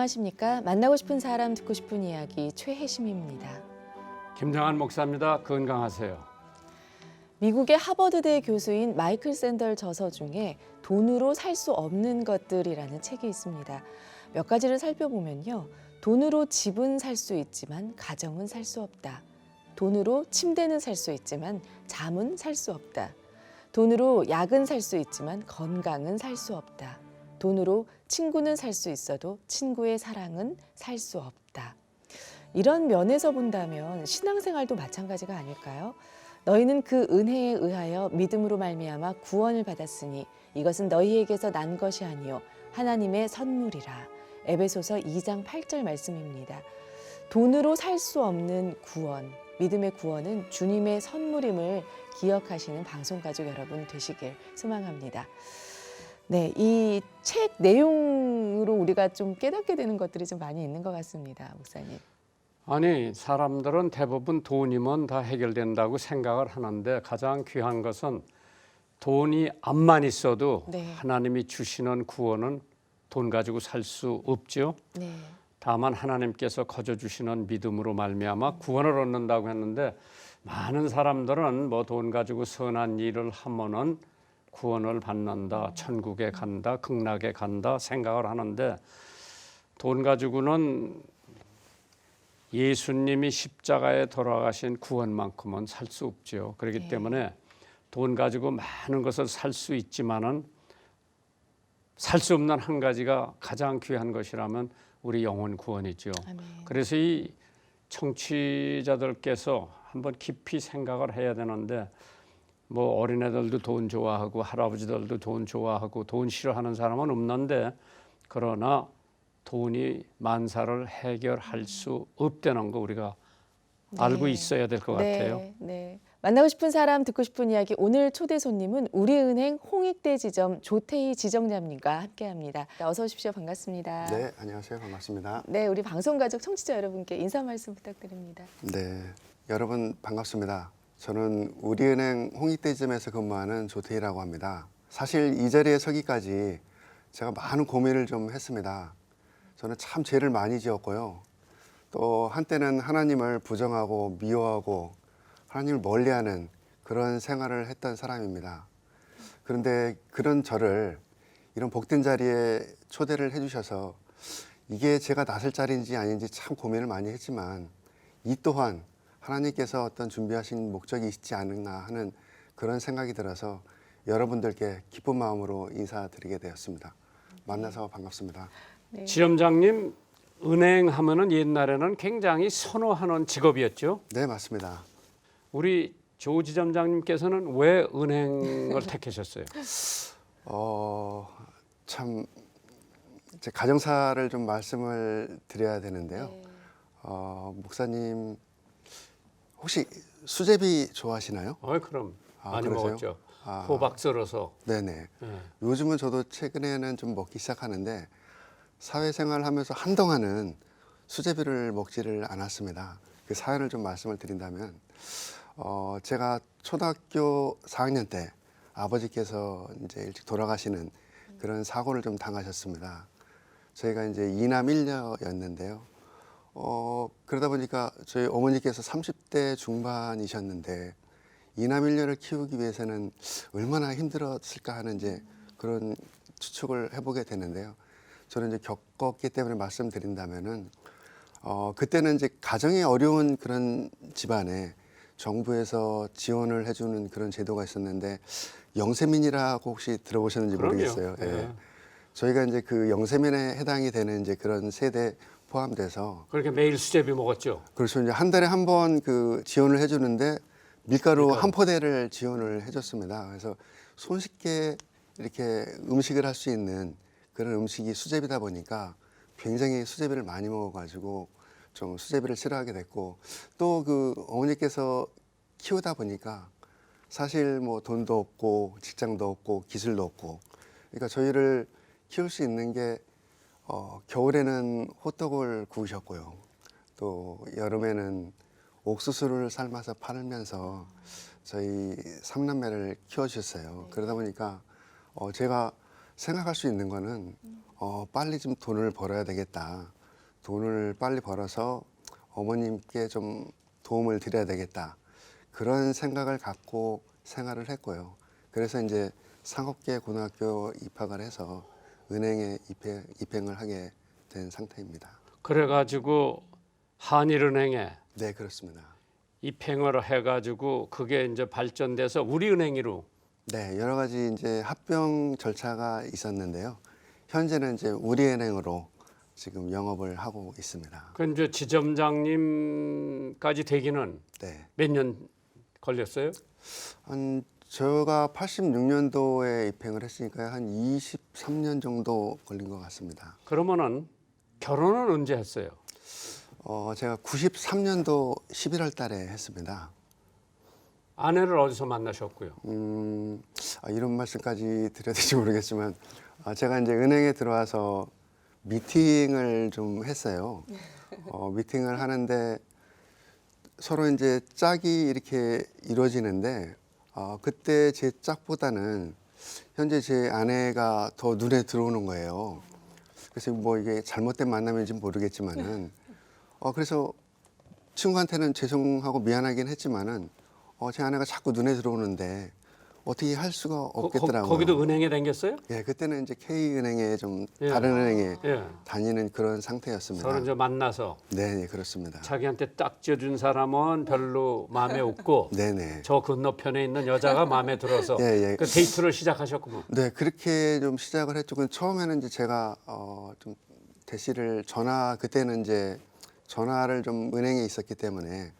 안녕하십니까? 만나고 싶은 사람 듣고 싶은 이야기 최혜심입니다. 김정한 목사입니다. 건강하세요. 미국의 하버드대 교수인 마이클 샌델 저서 중에 돈으로 살 수 없는 것들이라는 책이 있습니다. 몇 가지를 살펴보면요. 돈으로 집은 살 수 있지만 가정은 살 수 없다. 돈으로 침대는 살 수 있지만 잠은 살 수 없다. 돈으로 약은 살 수 있지만 건강은 살 수 없다. 돈으로 친구는 살 수 있어도 친구의 사랑은 살 수 없다. 이런 면에서 본다면 신앙생활도 마찬가지가 아닐까요? 너희는 그 은혜에 의하여 믿음으로 말미암아 구원을 받았으니 이것은 너희에게서 난 것이 아니요 하나님의 선물이라. 에베소서 2장 8절 말씀입니다. 돈으로 살 수 없는 구원, 믿음의 구원은 주님의 선물임을 기억하시는 방송가족 여러분 되시길 소망합니다. 네, 이 책 내용으로 우리가 좀 깨닫게 되는 것들이 좀 많이 있는 것 같습니다, 목사님. 아니, 사람들은 대부분 돈이면 다 해결된다고 생각을 하는데 가장 귀한 것은 돈이 암만 있어도 네. 하나님이 주시는 구원은 돈 가지고 살 수 없죠. 네. 다만 하나님께서 거저 주시는 믿음으로 말미암아 구원을 얻는다고 했는데 많은 사람들은 뭐 돈 가지고 선한 일을 하면은 구원을 받는다, 천국에 간다, 극락에 간다 생각을 하는데 돈 가지고는 예수님이 십자가에 돌아가신 구원만큼은 살 수 없죠. 그렇기 네. 때문에 돈 가지고 많은 것을 살 수 있지만은 살 수 없는 한 가지가 가장 귀한 것이라면 우리 영혼 구원이죠. 아멘. 그래서 이 청취자들께서 한번 깊이 생각을 해야 되는데 뭐 어린애들도 돈 좋아하고 할아버지들도 돈 좋아하고 돈 싫어하는 사람은 없는데 그러나 돈이 만사를 해결할 수 없다는 거 우리가 알고 있어야 될 것 같아요. 네. 만나고 싶은 사람 듣고 싶은 이야기 오늘 초대 손님은 우리은행 홍익대 지점 조태희 지점장님과 함께합니다. 어서 오십시오. 반갑습니다. 네, 안녕하세요. 반갑습니다. 네, 우리 방송가족 청취자 여러분께 인사 말씀 부탁드립니다. 네, 여러분 반갑습니다. 저는 우리은행 홍익대점에서 근무하는 조태희라고 합니다. 사실 이 자리에 서기까지 제가 많은 고민을 좀 했습니다. 저는 참 죄를 많이 지었고요. 또 한때는 하나님을 부정하고 미워하고 하나님을 멀리하는 그런 생활을 했던 사람입니다. 그런데 그런 저를 이런 복된 자리에 초대를 해주셔서 이게 제가 나설 자리인지 아닌지 참 고민을 많이 했지만 이 또한 하나님께서 어떤 준비하신 목적이 있지 않나 하는 그런 생각이 들어서 여러분들께 기쁜 마음으로 인사드리게 되었습니다. 만나서 반갑습니다. 네. 지점장님, 은행 하면은 옛날에는 굉장히 선호하는 직업이었죠. 네, 맞습니다. 우리 조 지점장님께서는 왜 은행을 택하셨어요? 참 제 가정사를 좀 말씀을 드려야 되는데요. 네. 목사님 혹시 수제비 좋아하시나요? 그럼 아, 많이 그러세요? 먹었죠. 아. 호박 썰어서. 네네. 네. 요즘은 저도 최근에는 좀 먹기 시작하는데 사회생활 하면서 한동안은 수제비를 먹지를 않았습니다. 그 사연을 좀 말씀을 드린다면 제가 초등학교 4학년 때 아버지께서 이제 일찍 돌아가시는 그런 사고를 좀 당하셨습니다. 저희가 이제 이남 1녀였는데요. 그러다 보니까 저희 어머니께서 30대 중반이셨는데 이남 1녀를 키우기 위해서는 얼마나 힘들었을까 하는 이제 그런 추측을 해보게 되는데요. 저는 이제 겪었기 때문에 말씀드린다면은 그때는 이제 가정이 어려운 그런 집안에 정부에서 지원을 해주는 그런 제도가 있었는데 영세민이라고 혹시 들어보셨는지 그럼요. 모르겠어요. 네. 예. 저희가 이제 그 영세민에 해당이 되는 이제 그런 세대 포함돼서 그렇게 매일 수제비 먹었죠. 그래서 이제 한 달에 한 번 그 지원을 해주는데 밀가루 한 포대를 지원을 해줬습니다. 그래서 손쉽게 이렇게 음식을 할 수 있는 그런 음식이 수제비다 보니까 굉장히 수제비를 많이 먹어가지고 좀 수제비를 싫어하게 됐고 또 그 어머니께서 키우다 보니까 사실 뭐 돈도 없고 직장도 없고 기술도 없고 그러니까 저희를 키울 수 있는 게 겨울에는 호떡을 구우셨고요. 또 여름에는 옥수수를 삶아서 팔면서 저희 삼남매를 키워주셨어요. 그러다 보니까 제가 생각할 수 있는 거는 빨리 좀 돈을 벌어야 되겠다. 돈을 빨리 벌어서 어머님께 좀 도움을 드려야 되겠다. 그런 생각을 갖고 생활을 했고요. 그래서 이제 상업계 고등학교 입학을 해서 은행에 입행을 하게 된 상태입니다. 그래가지고 한일은행에 네, 그렇습니다. 입행을 해가지고 그게 이제 발전돼서 우리은행으로. 네, 여러 가지 이제 합병 절차가 있었는데요. 현재는 이제 우리은행으로 지금 영업을 하고 있습니다. 그 이제 지점장님까지 되기는 네, 몇 년 걸렸어요? 제가 86년도에 입행을 했으니까 한 23년 정도 걸린 것 같습니다. 그러면은 결혼은 언제 했어요? 제가 93년도 11월 달에 했습니다. 아내를 어디서 만나셨고요? 이런 말씀까지 드려야 될지 모르겠지만 제가 이제 은행에 들어와서 미팅을 좀 했어요. 미팅을 하는데 서로 이제 짝이 이렇게 이루어지는데 그때 제 짝보다는 현재 제 아내가 더 눈에 들어오는 거예요. 그래서 뭐 이게 잘못된 만남인지 모르겠지만은 그래서 친구한테는 죄송하고 미안하긴 했지만은 제 아내가 자꾸 눈에 들어오는데 어떻게 할 수가 없겠더라고요. 거기도 은행에 다녔어요? 예, 그때는 이제 K은행에 좀 예. 다른 은행에 예. 다니는 그런 상태였습니다. 서로 이제 만나서 네, 그렇습니다. 자기한테 딱 쥐어준 사람은 별로 마음에 없고 네네. 저 건너편에 있는 여자가 마음에 들어서 예, 예. 그 데이트를 시작하셨구만. 네, 그렇게 좀 시작을 했죠. 근데 처음에는 이제 제가 좀 대시를 그때는 이제 전화를 좀 은행에 있었기 때문에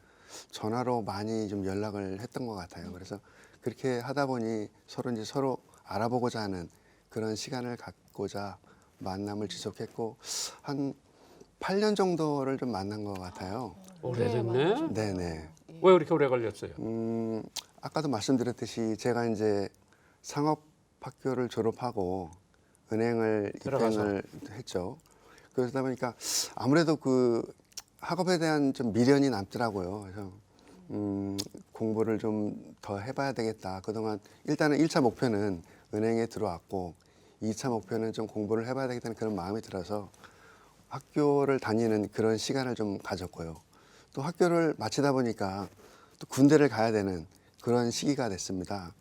전화로 많이 좀 연락을 했던 것 같아요. 그래서 그렇게 하다 보니 서로 알아보고자 하는 그런 시간을 갖고자 만남을 지속했고 한 8년 정도를 좀 만난 것 같아요. 오래됐네. 네네. 왜 그렇게 오래 걸렸어요? 아까도 말씀드렸듯이 제가 이제 상업학교를 졸업하고 은행을 입행을 했죠. 그러다 보니까 아무래도 그 학업에 대한 좀 미련이 남더라고요. 그래서 공부를 좀 더 해봐야 되겠다. 그동안 일단은 1차 목표는 은행에 들어왔고 2차 목표는 좀 공부를 해봐야 되겠다는 그런 마음이 들어서 학교를 다니는 그런 시간을 좀 가졌고요. 또 학교를 마치다 보니까 또 군대를 가야 되는 그런 시기가 됐습니다.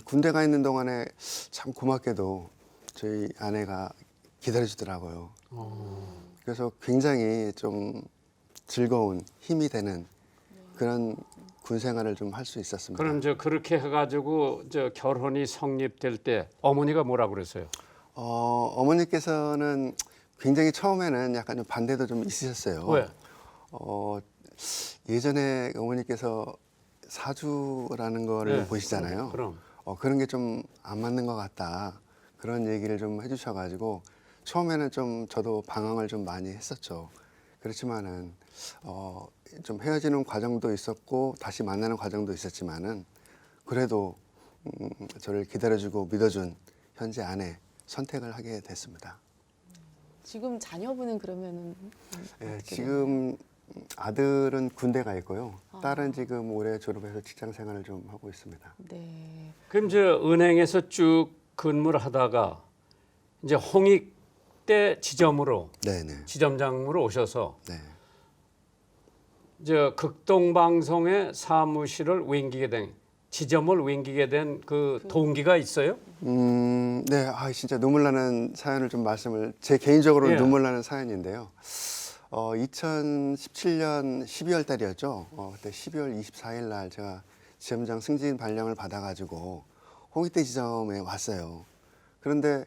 군대 가 있는 동안에 참 고맙게도 저희 아내가 기다려주더라고요. 그래서 굉장히 좀 즐거운 힘이 되는 그런 군 생활을 좀 할 수 있었습니다. 그럼 이제 그렇게 해가지고 저 결혼이 성립될 때 어머니가 뭐라 그랬어요? 어머니께서는 굉장히 처음에는 약간 좀 반대도 좀 있으셨어요. 왜? 예전에 어머니께서 사주라는 거를 네. 보시잖아요. 그럼 그런 게 좀 안 맞는 것 같다. 그런 얘기를 좀 해주셔가지고 처음에는 좀 저도 방황을 좀 많이 했었죠. 그렇지만은 좀 헤어지는 과정도 있었고 다시 만나는 과정도 있었지만은 그래도 저를 기다려주고 믿어준 현재 아내 선택을 하게 됐습니다. 지금 자녀분은 그러면은 예, 어떻게 지금 아들은 군대 가 있고요. 딸은 지금 올해 졸업해서 직장 생활을 좀 하고 있습니다. 네. 그럼 저 은행에서 쭉 근무를 하다가 이제 홍익대 지점으로 네네. 지점장으로 오셔서 네. 저 극동방송의 사무실을 지점을 옮기게 된 그 동기가 있어요? 네, 진짜 눈물 나는 사연을 좀 제 개인적으로는 예. 눈물 나는 사연인데요. 2017년 12월 달이었죠. 그때 12월 24일 날 제가 지점장 승진 발령을 받아가지고 홍익대 지점에 왔어요. 그런데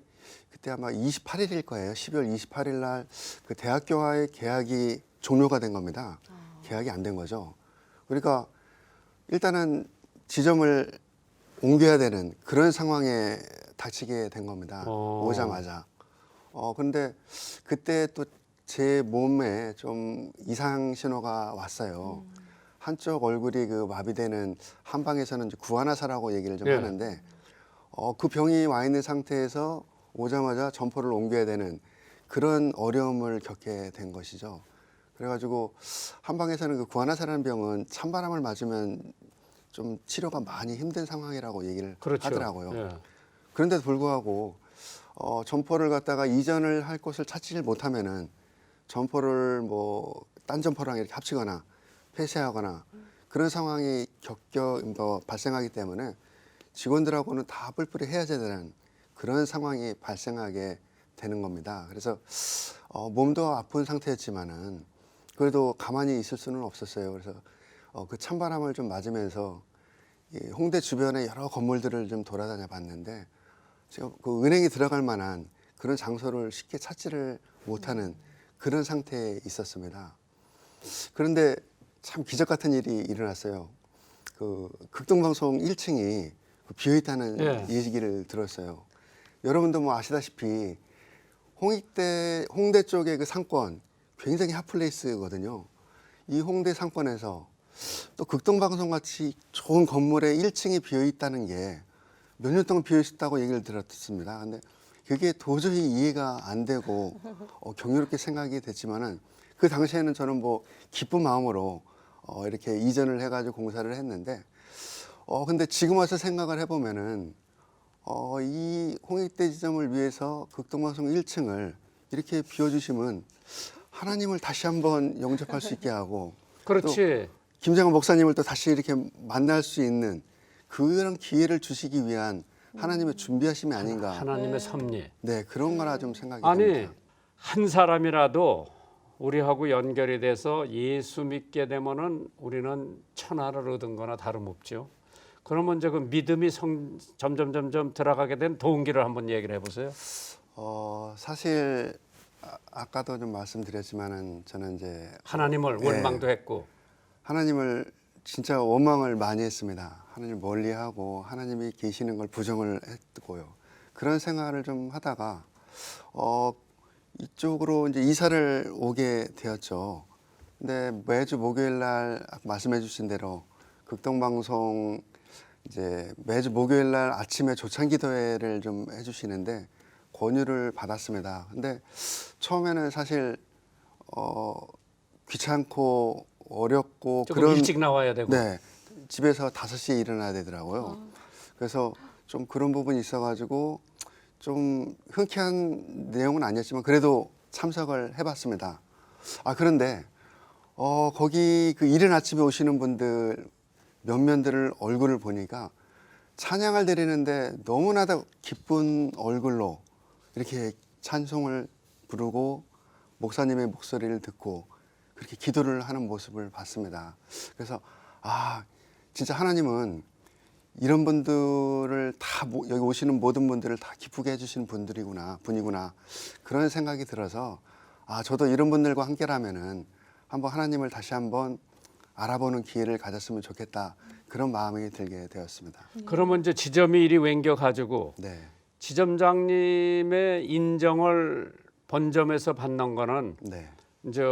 그때 아마 28일일 거예요. 12월 28일 날 그 대학교와의 계약이 종료가 된 겁니다. 계약이 안 된 거죠. 그러니까 일단은 지점을 옮겨야 되는 그런 상황에 닥치게 된 겁니다. 오자마자. 근데 그때 또 제 몸에 좀 이상 신호가 왔어요. 한쪽 얼굴이 그 마비되는 한방에서는 이제 구안화사라고 얘기를 좀 예. 하는데 그 병이 와 있는 상태에서 오자마자 점포를 옮겨야 되는 그런 어려움을 겪게 된 것이죠. 그래가지고 한방에서는 그 구안화사라는 병은 찬바람을 맞으면 좀 치료가 많이 힘든 상황이라고 얘기를 그렇죠. 하더라고요. 예. 그런데도 불구하고 점포를 갖다가 이전을 할 곳을 찾지 못하면은 점포를 뭐 딴 점포랑 이렇게 합치거나 폐쇄하거나 그런 상황이 발생하기 때문에 직원들하고는 다 뿔뿔이 헤어져야 되는 그런 상황이 발생하게 되는 겁니다. 그래서 몸도 아픈 상태였지만은 그래도 가만히 있을 수는 없었어요. 그래서 그 찬바람을 좀 맞으면서 이 홍대 주변의 여러 건물들을 좀 돌아다녀 봤는데 지금 그 은행이 들어갈 만한 그런 장소를 쉽게 찾지를 못하는 그런 상태에 있었습니다. 그런데 참 기적 같은 일이 일어났어요. 그 극동방송 1층이 비어 있다는 예. 얘기를 들었어요. 여러분도 뭐 아시다시피 홍대 쪽의 그 상권 굉장히 핫플레이스거든요. 이 홍대 상권에서 또 극동방송 같이 좋은 건물에 1층이 비어 있다는 게 몇 년 동안 비어 있었다고 얘기를 들었습니다. 근데 그게 도저히 이해가 안 되고 경이롭게 생각이 됐지만은 그 당시에는 저는 뭐 기쁜 마음으로 이렇게 이전을 해가지고 공사를 했는데 근데 지금 와서 생각을 해보면은 이 홍익대 지점을 위해서 극동방송 1층을 이렇게 비워주시면 하나님을 다시 한번 영접할 수 있게 하고 그렇지. 김장원 목사님을 또 다시 이렇게 만날 수 있는 그런 기회를 주시기 위한 하나님의 준비하심이 아닌가. 하나님의 섭리. 네, 그런 거라 좀 생각이 아니 듭니다. 한 사람이라도 우리하고 연결이 돼서 예수 믿게 되면은 우리는 천하를 얻은 거나 다름없죠. 그러면 이제 그 믿음이 점점 들어가게 된 동기를 한번 얘기를 해보세요. 사실 아까도 좀 말씀드렸지만은 저는 이제 하나님을 예. 원망도 했고. 하나님을 진짜 원망을 많이 했습니다. 하나님을 멀리하고 하나님이 계시는 걸 부정을 했고요. 그런 생활을 좀 하다가 이쪽으로 이제 이사를 오게 되었죠. 근데 매주 목요일 날 말씀해 주신 대로 극동방송 이제 매주 목요일 날 아침에 조찬 기도회를 좀 해주시는데 권유를 받았습니다. 근데 처음에는 사실 귀찮고 어렵고 조금 그런 일찍 나와야 되고. 네 집에서 5시에 일어나야 되더라고요. 그래서 좀 그런 부분이 있어가지고 좀 흔쾌한 내용은 아니었지만 그래도 참석을 해봤습니다. 그런데 거기 그 이른 아침에 오시는 분들 몇몇들을 얼굴을 보니까 찬양을 드리는데 너무나도 기쁜 얼굴로 이렇게 찬송을 부르고 목사님의 목소리를 듣고 그렇게 기도를 하는 모습을 봤습니다. 그래서 진짜 하나님은 이런 분들을 다 여기 오시는 모든 분들을 다 기쁘게 해주시는 분이구나 그런 생각이 들어서 저도 이런 분들과 함께라면은 한번 하나님을 다시 한번 알아보는 기회를 가졌으면 좋겠다 그런 마음이 들게 되었습니다. 그러면 이제 지점이 이리 wen겨 가지고 네, 지점장님의 인정을 본점에서 받는 거는 네, 이제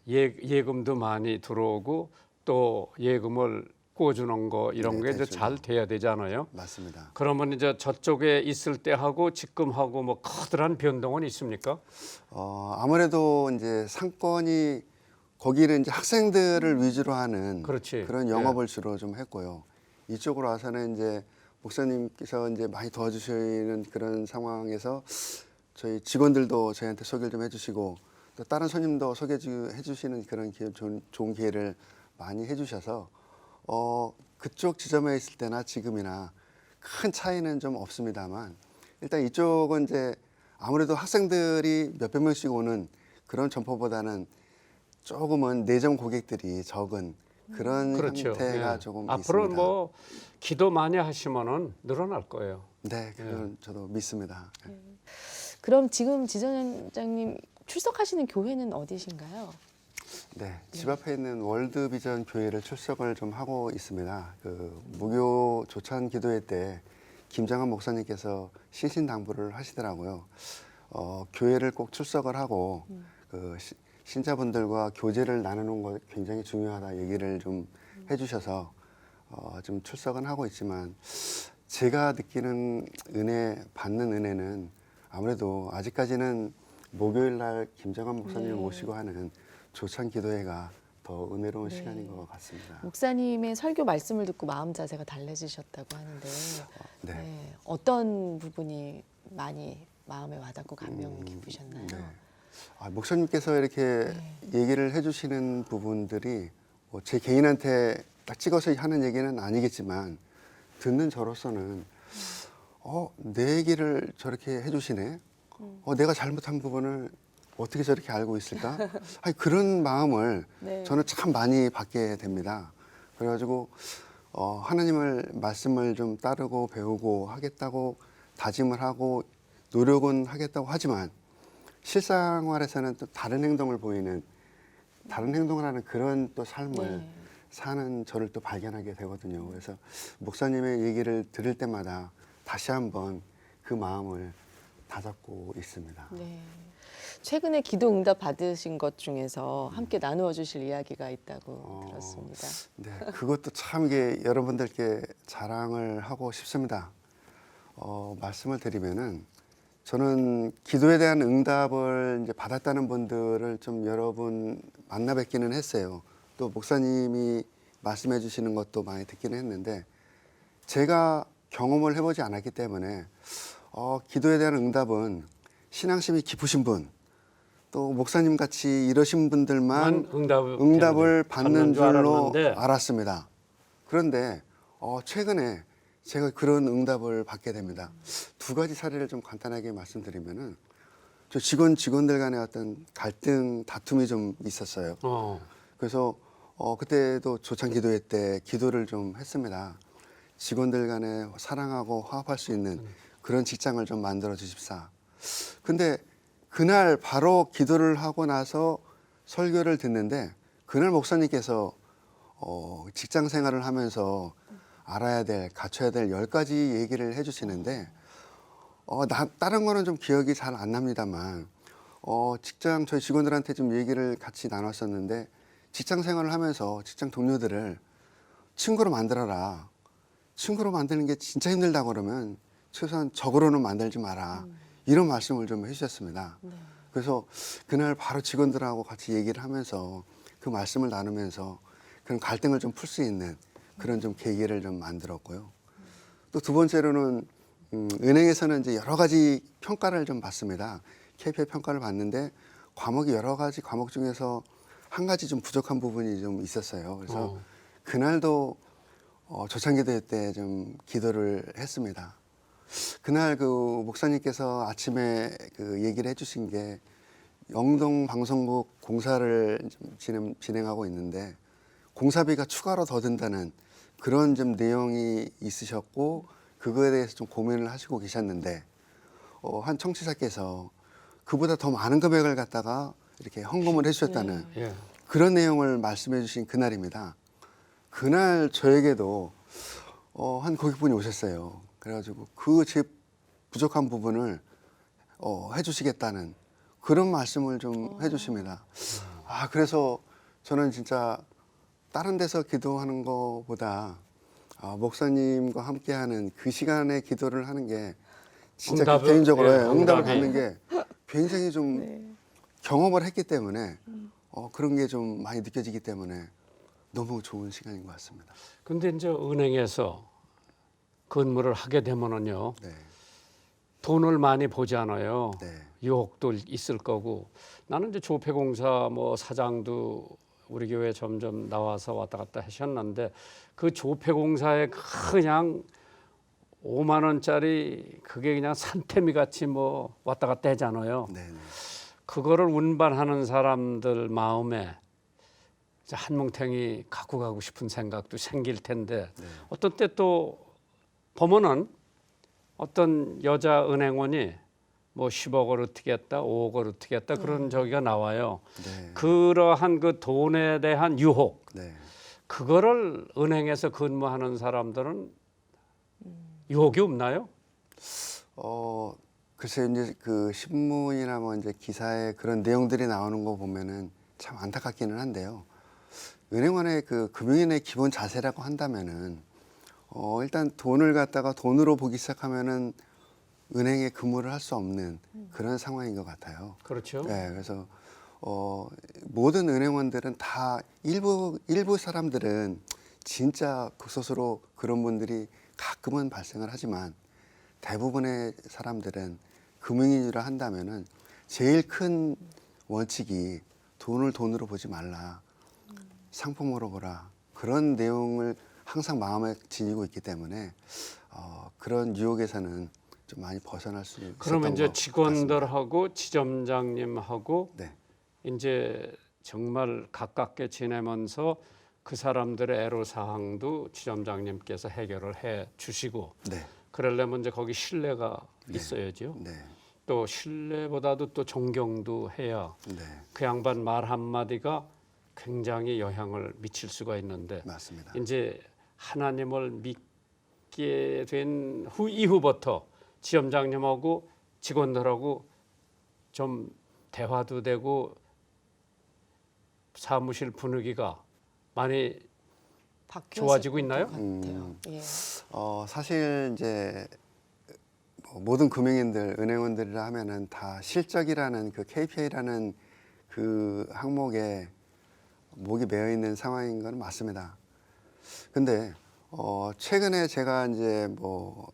예금도 많이 들어오고 또 예금을 꿔주는 거 이런 네, 게 이제 대출도. 잘 돼야 되잖아요. 맞습니다. 그러면 이제 저쪽에 있을 때 하고 지금하고 뭐 커다란 변동은 있습니까? 아무래도 이제 상권이 거기는 이제 학생들을 위주로 하는 그렇지. 그런 영업을 주로 좀 했고요. 이쪽으로 와서는 이제 목사님께서 이제 많이 도와주시는 그런 상황에서 저희 직원들도 저희한테 소개를 좀 해주시고 또 다른 손님도 해주시는 그런 좋은 기회를 많이 해주셔서 그쪽 지점에 있을 때나 지금이나 큰 차이는 좀 없습니다만 일단 이쪽은 이제 아무래도 학생들이 몇백 명씩 오는 그런 점포보다는 조금은 내점 고객들이 적은 그런 그렇죠. 형태가 예. 조금 앞으로 있습니다. 뭐 기도 많이 하시면은 늘어날 거예요. 네, 그건 저도 믿습니다. 그럼 지금 지점장님 출석하시는 교회는 어디신가요? 네, 집 앞에 있는 월드비전 교회를 출석을 좀 하고 있습니다. 그 무교 조찬 기도회 때 김장한 목사님께서 신신당부를 하시더라고요. 교회를 꼭 출석을 하고 그 신자분들과 교제를 나누는 것 굉장히 중요하다 얘기를 좀 해주셔서 좀 출석은 하고 있지만 제가 느끼는 받는 은혜는 아무래도 아직까지는 목요일 날 김정한 목사님을 네. 모시고 하는 조찬 기도회가 더 은혜로운 시간인 것 같습니다. 목사님의 설교 말씀을 듣고 마음 자세가 달라지셨다고 하는데 네. 어떤 부분이 많이 마음에 와닿고 감명 깊으셨나요? 네. 목사님께서 이렇게 얘기를 해주시는 부분들이 뭐제 개인한테 딱 찍어서 하는 얘기는 아니겠지만 듣는 저로서는 내 얘기를 저렇게 해주시네. 내가 잘못한 부분을 어떻게 저렇게 알고 있을까? 아니, 그런 마음을 네. 저는 참 많이 받게 됩니다. 그래가지고 하나님을 말씀을 좀 따르고 배우고 하겠다고 다짐을 하고 노력은 하겠다고 하지만 실생활에서는 또 다른 행동을 보이는 다른 행동을 하는 그런 또 삶을 네. 사는 저를 또 발견하게 되거든요. 그래서 목사님의 얘기를 들을 때마다 다시 한번 그 마음을 다잡고 있습니다. 네. 최근에 기도 응답 받으신 것 중에서 함께 나누어 주실 이야기가 있다고 들었습니다. 네, 그것도 참 이게 여러분들께 자랑을 하고 싶습니다. 말씀을 드리면은 저는 기도에 대한 응답을 이제 받았다는 분들을 좀 여러 분 만나 뵙기는 했어요. 또 목사님이 말씀해 주시는 것도 많이 듣기는 했는데 제가 경험을 해보지 않았기 때문에 기도에 대한 응답은 신앙심이 깊으신 분, 또 목사님 같이 이러신 분들만 응답을 받는 줄로 알았습니다. 그런데 최근에 제가 그런 응답을 받게 됩니다. 두 가지 사례를 좀 간단하게 말씀드리면은 저 직원들 간의 어떤 갈등, 다툼이 좀 있었어요. 그래서 그때도 조찬 기도회 때 기도를 좀 했습니다. 직원들 간에 사랑하고 화합할 수 있는 그런 직장을 좀 만들어 주십사. 근데 그날 바로 기도를 하고 나서 설교를 듣는데 그날 목사님께서 직장 생활을 하면서 알아야 될, 갖춰야 될 10가지 얘기를 해주시는데 다른 거는 좀 기억이 잘 안 납니다만 저희 직원들한테 좀 얘기를 같이 나눴었는데 직장 생활을 하면서 직장 동료들을 친구로 만들어라. 친구로 만드는 게 진짜 힘들다 그러면 최소한 적으로는 만들지 마라. 이런 말씀을 좀 해주셨습니다. 네. 그래서 그날 바로 직원들하고 같이 얘기를 하면서 그 말씀을 나누면서 그런 갈등을 좀 풀 수 있는 그런 좀 계기를 좀 만들었고요. 또 두 번째로는 은행에서는 이제 여러 가지 평가를 좀 받습니다. KPI 평가를 받는데 과목이 여러 가지 과목 중에서 한 가지 좀 부족한 부분이 좀 있었어요. 그래서 그날도 조찬기도회 때 좀 기도를 했습니다. 그날 그 목사님께서 아침에 그 얘기를 해주신 게 영동 방송국 공사를 진행하고 있는데 공사비가 추가로 더 든다는 그런 좀 내용이 있으셨고 그거에 대해서 좀 고민을 하시고 계셨는데 한 청취자께서 그보다 더 많은 금액을 갖다가 이렇게 헌금을 해주셨다는 그런 내용을 말씀해 주신 그날입니다. 그날 저에게도 한 고객분이 오셨어요. 그래가지고 그 제 부족한 부분을 해주시겠다는 그런 말씀을 좀 해주십니다. 그래서 저는 진짜 다른 데서 기도하는 것보다 목사님과 함께하는 그 시간에 기도를 하는 게 진짜 개인적으로 응답을 받는 게 굉장히 좀 경험을 했기 때문에 그런 게 좀 많이 느껴지기 때문에 너무 좋은 시간인 것 같습니다. 근데 이제 은행에서 근무를 하게 되면은요, 네. 돈을 많이 보잖아요. 네. 유혹도 있을 거고. 나는 이제 조폐공사 뭐 사장도 우리 교회 점점 나와서 왔다 갔다 하셨는데 그 조폐공사에 그냥 5만 원짜리 그게 그냥 산태미 같이 뭐 왔다 갔다 하잖아요. 네. 그거를 운반하는 사람들 마음에 이제 한 뭉탱이 갖고 가고 싶은 생각도 생길 텐데 어떤 때 또 보면은 어떤 여자 은행원이 뭐 10억을 어떻게 했다, 5억을 어떻게 했다 그런 저기가 나와요. 네. 그러한 그 돈에 대한 유혹, 네. 그거를 은행에서 근무하는 사람들은 유혹이 없나요? 글쎄 이제 그 신문이나 뭐 이제 기사에 그런 내용들이 나오는 거 보면은 참 안타깝기는 한데요. 은행원의 그 금융인의 기본 자세라고 한다면은 일단 돈을 갖다가 돈으로 보기 시작하면은 은행에 근무를 할 수 없는 그런 상황인 것 같아요. 그렇죠. 네, 그래서 모든 은행원들은 다 일부 사람들은 진짜 극소수로 그런 분들이 가끔은 발생을 하지만 대부분의 사람들은 금융인이라 한다면은 제일 큰 원칙이 돈을 돈으로 보지 말라. 상품으로 보라. 그런 내용을 항상 마음에 지니고 있기 때문에 그런 유혹에서는 좀 많이 벗어날 수 있었던 그러면 이제 것 같습니다. 직원들하고 지점장님하고 네, 이제 정말 가깝게 지내면서 그 사람들의 애로사항도 지점장님께서 해결을 해 주시고 네, 그러려면 이제 거기 신뢰가 있어야죠. 네, 또 신뢰보다도 또 존경도 해야 네, 그 양반 말 한마디가 굉장히 영향을 미칠 수가 있는데 맞습니다. 이제 하나님을 믿게 된 이후부터 지점장님하고 직원들하고 좀 대화도 되고 사무실 분위기가 많이 좋아지고 있나요? 같아요. 예. 사실 이제 뭐 모든 금융인들, 은행원들이라 하면은 다 실적이라는 그 KPI라는 그 항목에 목이 메어 있는 상황인 건 맞습니다. 근데 최근에 제가 이제 뭐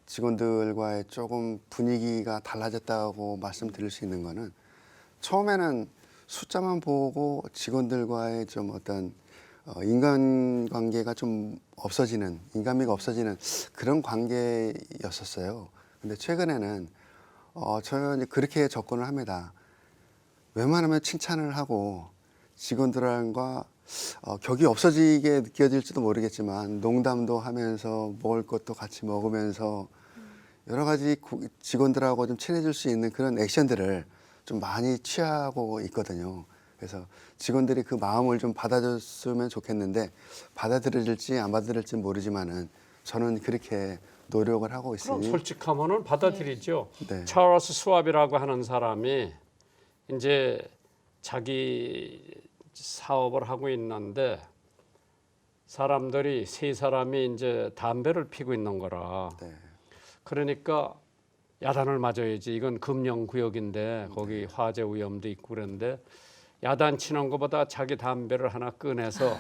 직원들과의 조금 분위기가 달라졌다고 말씀드릴 수 있는 거는 처음에는 숫자만 보고 직원들과의 좀 어떤 인간관계가 좀 없어지는, 인간미가 없어지는 그런 관계였었어요. 근데 최근에는 저는 그렇게 접근을 합니다. 웬만하면 칭찬을 하고 직원들과 격이 없어지게 느껴질지도 모르겠지만 농담도 하면서 먹을 것도 같이 먹으면서 여러 가지 직원들하고 좀 친해질 수 있는 그런 액션들을 좀 많이 취하고 있거든요. 그래서 직원들이 그 마음을 좀 받아줬으면 좋겠는데 받아들일지 안 받아들일지 모르지만은 저는 그렇게 노력을 하고 그럼 있으니 솔직하면은 받아들이죠. 네. 찰스 스왑이라고 하는 사람이 이제 자기 사업을 하고 있는데 사람들이 세 사람이 이제 담배를 피고 있는 거라. 네. 그러니까 야단을 맞아야지. 이건 금연구역인데 거기 화재 위험도 있고 그런데 야단 치는 것보다 자기 담배를 하나 꺼내서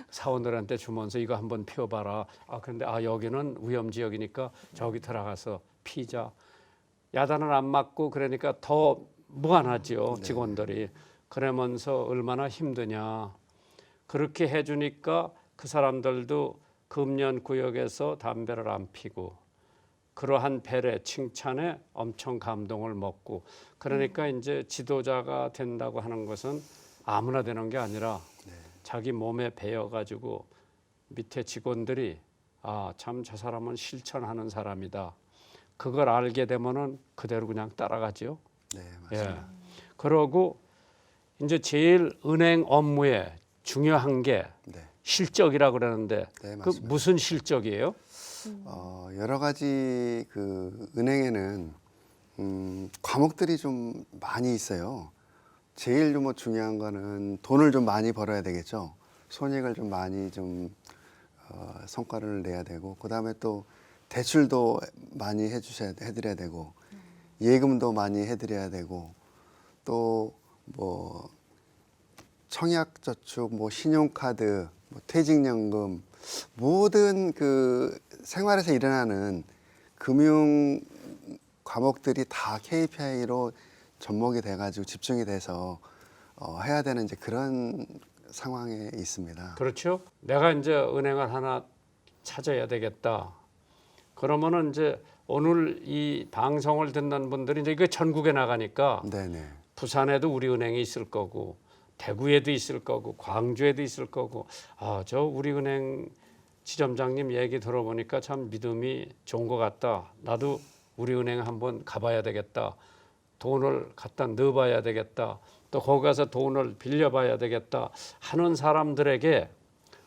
사원들한테 주면서 이거 한번 피워봐라. 그런데 여기는 위험지역이니까 저기 들어가서 피자. 야단을 안 맞고 그러니까 더 무안하지요. 직원들이. 그러면서 얼마나 힘드냐. 그렇게 해주니까 그 사람들도 금연구역에서 담배를 안 피고 그러한 배려, 칭찬에 엄청 감동을 먹고 그러니까 이제 지도자가 된다고 하는 것은 아무나 되는 게 아니라 자기 몸에 배어가지고 밑에 직원들이 참 저 사람은 실천하는 사람이다. 그걸 알게 되면은 그대로 그냥 따라가죠. 네, 맞습니다. 그러고 이제 제일 은행 업무에 중요한 게 네. 실적이라 그러는데 네, 그 맞습니다. 무슨 실적이에요? 여러 가지 그 은행에는 과목들이 좀 많이 있어요. 제일 뭐 중요한 거는 돈을 좀 많이 벌어야 되겠죠. 손익을 좀 많이 좀 성과를 내야 되고, 그 다음에 또 대출도 많이 해드려야 되고, 예금도 많이 해드려야 되고, 또 뭐 청약저축, 뭐 신용카드, 뭐 퇴직연금 모든 그 생활에서 일어나는 금융 과목들이 다 KPI로 접목이 돼가지고 집중이 돼서 해야 되는 이제 그런 상황에 있습니다. 그렇죠. 내가 이제 은행을 하나 찾아야 되겠다. 그러면은 이제 오늘 이 방송을 듣는 분들이 이제 이게 전국에 나가니까 네네. 부산에도 우리 은행이 있을 거고 대구에도 있을 거고 광주에도 있을 거고 저 우리 은행 지점장님 얘기 들어보니까 참 믿음이 좋은 것 같다. 나도 우리 은행 한번 가봐야 되겠다. 돈을 갖다 넣어봐야 되겠다. 또 거기 가서 돈을 빌려봐야 되겠다 하는 사람들에게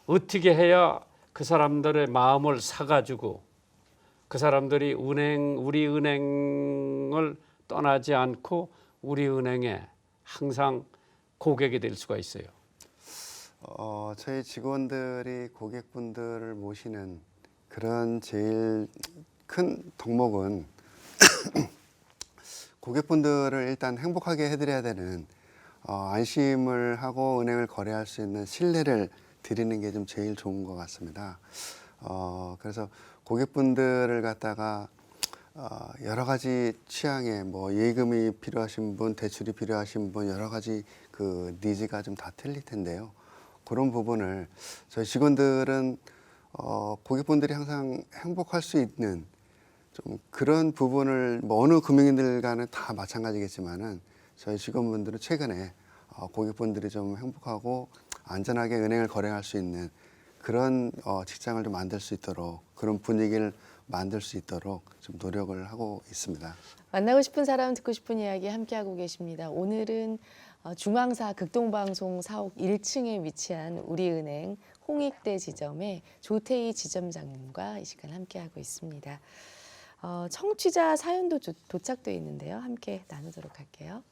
어떻게 해야 그 사람들의 마음을 사가지고 그 사람들이 우리 은행을 떠나지 않고 우리 은행에 항상 고객이 될 수가 있어요. 저희 직원들이 고객분들을 모시는 그런 제일 큰 덕목은 고객분들을 일단 행복하게 해드려야 되는 안심을 하고 은행을 거래할 수 있는 신뢰를 드리는 게 좀 제일 좋은 것 같습니다. 그래서 고객분들을 갖다가 여러 가지 취향의 뭐 예금이 필요하신 분, 대출이 필요하신 분 여러 가지 그 니즈가 좀 다 틀릴 텐데요. 그런 부분을 저희 직원들은 고객분들이 항상 행복할 수 있는 좀 그런 부분을 뭐 어느 금융인들과는 다 마찬가지겠지만은 저희 직원분들은 최근에 고객분들이 좀 행복하고 안전하게 은행을 거래할 수 있는 그런 직장을 좀 만들 수 있도록 그런 분위기를 만들 수 있도록 좀 노력을 하고 있습니다. 만나고 싶은 사람 듣고 싶은 이야기 함께하고 계십니다. 오늘은 중앙사 극동방송 사옥 1층에 위치한 우리은행 홍익대 지점의 조태희 지점장님과 이 시간 함께하고 있습니다. 청취자 사연도 도착돼 있는데요. 함께 나누도록 할게요.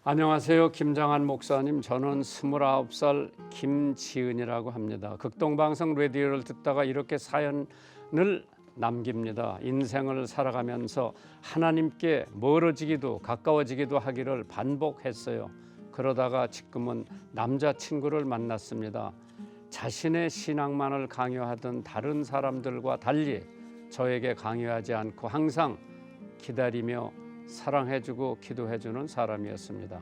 안녕하세요. 김장한 목사님. 저는 29살 김지은이라고 합니다. 극동방송 라디오를 듣다가 이렇게 사연을 남깁니다. 인생을 살아가면서 하나님께 멀어지기도 가까워지기도 하기를 반복했어요. 그러다가 지금은 남자친구를 만났습니다. 자신의 신앙만을 강요하던 다른 사람들과 달리 저에게 강요하지 않고 항상 기다리며 사랑해주고 기도해주는 사람이었습니다.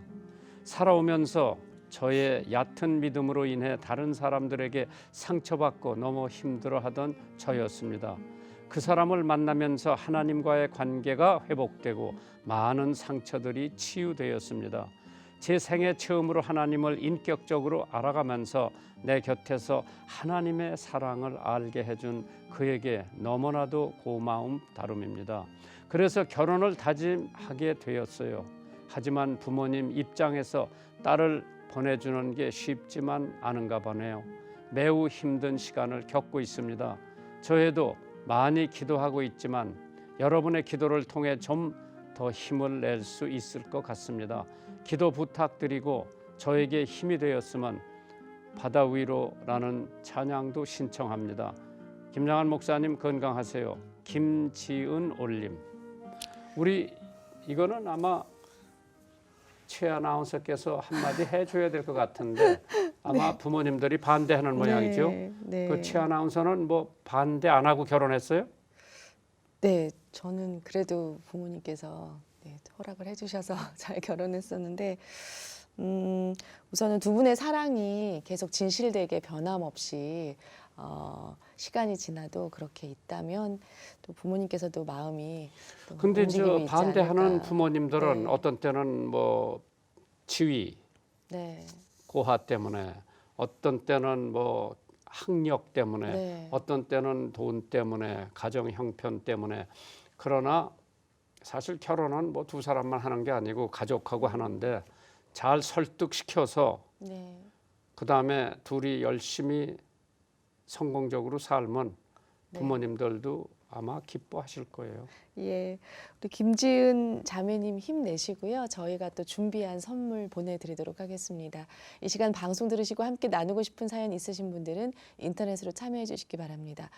살아오면서 저의 얕은 믿음으로 인해 다른 사람들에게 상처받고 너무 힘들어하던 저였습니다. 그 사람을 만나면서 하나님과의 관계가 회복되고 많은 상처들이 치유되었습니다. 제 생애 처음으로 하나님을 인격적으로 알아가면서 내 곁에서 하나님의 사랑을 알게 해준 그에게 너무나도 고마움 다름입니다. 그래서 결혼을 다짐하게 되었어요. 하지만 부모님 입장에서 딸을 보내주는 게 쉽지만 않은가 보네요. 매우 힘든 시간을 겪고 있습니다. 저에도 많이 기도하고 있지만 여러분의 기도를 통해 좀 더 힘을 낼 수 있을 것 같습니다. 기도 부탁드리고 저에게 힘이 되었으면 바다 위로라는 찬양도 신청합니다. 김장한 목사님 건강하세요. 김지은 올림. 우리 이거는 아마 최 아나운서께서 한마디 해줘야 될 것 같은데 아마 네. 부모님들이 반대하는 모양이죠. 네. 그 최 아나운서는 뭐 반대 안 하고 결혼했어요? 네, 저는 그래도 부모님께서 허락을 해주셔서 잘 결혼했었는데 우선은 두 분의 사랑이 계속 진실되게 변함없이 시간이 지나도 그렇게 있다면 또 부모님께서도 마음이 또 근데 움직임이 저 있지 반대하는 않을까. 부모님들은 네. 어떤 때는 뭐 지위, 네, 고하 때문에, 어떤 때는 뭐 학력 때문에, 네. 어떤 때는 돈 때문에, 가정 형편 때문에. 그러나 사실 결혼은 뭐 두 사람만 하는 게 아니고 가족하고 하는데 잘 설득시켜서 네. 그 다음에 둘이 열심히 성공적으로 살면 네. 부모님들도 아마 기뻐하실 거예요. 예, 우리 김지은 자매님 힘내시고요. 저희가 또 준비한 선물 보내드리도록 하겠습니다. 이 시간 방송 들으시고 함께 나누고 싶은 사연 있으신 분들은 인터넷으로 참여해 주시기 바랍니다.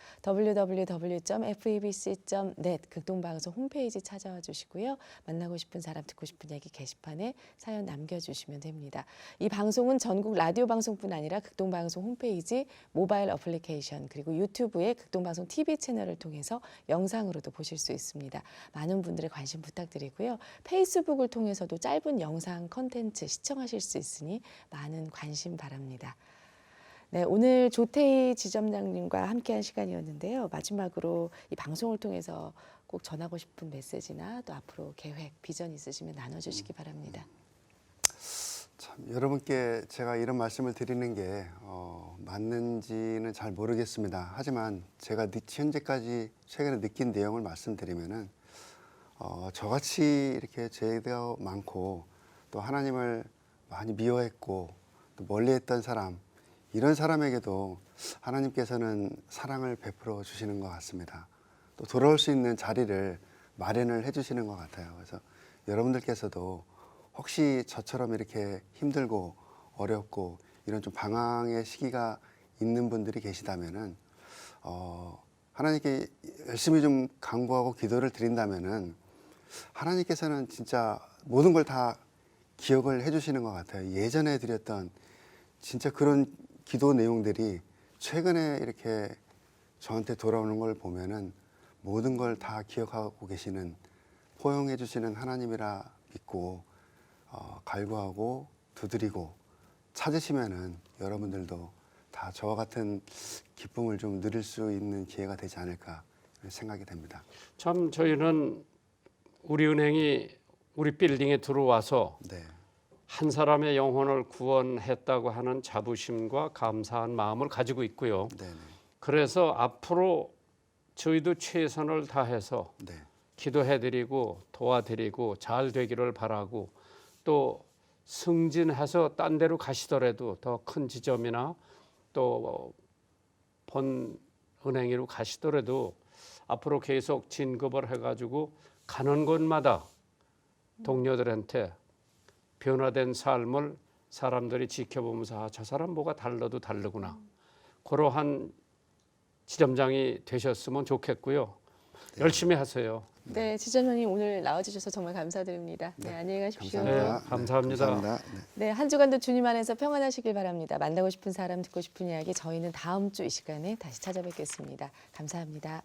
www.febc.net 극동방송 홈페이지 찾아와 주시고요. 만나고 싶은 사람 듣고 싶은 얘기 게시판에 사연 남겨주시면 됩니다. 이 방송은 전국 라디오 방송뿐 아니라 극동방송 홈페이지 모바일 어플리케이션 그리고 유튜브의 극동방송 TV 채널을 통해서 영상으로도 보실 수 있습니다. 많은 분들의 관심 부탁드리고요. 페이스북을 통해서도 짧은 영상 콘텐츠 시청하실 수 있으니 많은 관심 바랍니다. 네, 오늘 조태희 지점장님과 함께한 시간이었는데요. 마지막으로 이 방송을 통해서 꼭 전하고 싶은 메시지나 또 앞으로 계획, 비전 있으시면 나눠주시기 바랍니다. 참 여러분께 제가 이런 말씀을 드리는 게 맞는지는 잘 모르겠습니다. 하지만 제가 현재까지 최근에 느낀 내용을 말씀드리면은 저같이 이렇게 죄가 많고 또 하나님을 많이 미워했고 또 멀리했던 사람 이런 사람에게도 하나님께서는 사랑을 베풀어 주시는 것 같습니다. 또 돌아올 수 있는 자리를 마련을 해주시는 것 같아요. 그래서 여러분들께서도 혹시 저처럼 이렇게 힘들고 어렵고 이런 좀 방황의 시기가 있는 분들이 계시다면은 하나님께 열심히 좀 간구하고 기도를 드린다면은 하나님께서는 진짜 모든 걸 다 기억을 해주시는 것 같아요. 예전에 드렸던 진짜 그런 기도 내용들이 최근에 이렇게 저한테 돌아오는 걸 보면은 모든 걸 다 기억하고 계시는 포용해 주시는 하나님이라 믿고 갈구하고 두드리고 찾으시면은 여러분들도 다 저와 같은 기쁨을 좀 누릴 수 있는 기회가 되지 않을까 생각이 됩니다. 참 저희는 우리 은행이 우리 빌딩에 들어와서 네, 한 사람의 영혼을 구원했다고 하는 자부심과 감사한 마음을 가지고 있고요. 네, 그래서 앞으로 저희도 최선을 다해서 네, 기도해드리고 도와드리고 잘 되기를 바라고 또 승진해서 딴 데로 가시더라도 더 큰 지점이나 또 본 은행으로 가시더라도 앞으로 계속 진급을 해가지고 가는 곳마다 동료들한테 변화된 삶을 사람들이 지켜보면서 아, 저 사람 뭐가 달라도 다르구나. 그러한 지점장이 되셨으면 좋겠고요. 열심히 하세요. 네, 지점장님 오늘 나와주셔서 정말 감사드립니다. 네, 안녕히 가십시오. 감사합니다. 네, 감사합니다. 감사합니다. 네. 네, 한 주간도 주님 안에서 평안하시길 바랍니다. 만나고 싶은 사람, 듣고 싶은 이야기 저희는 다음 주 이 시간에 다시 찾아뵙겠습니다. 감사합니다.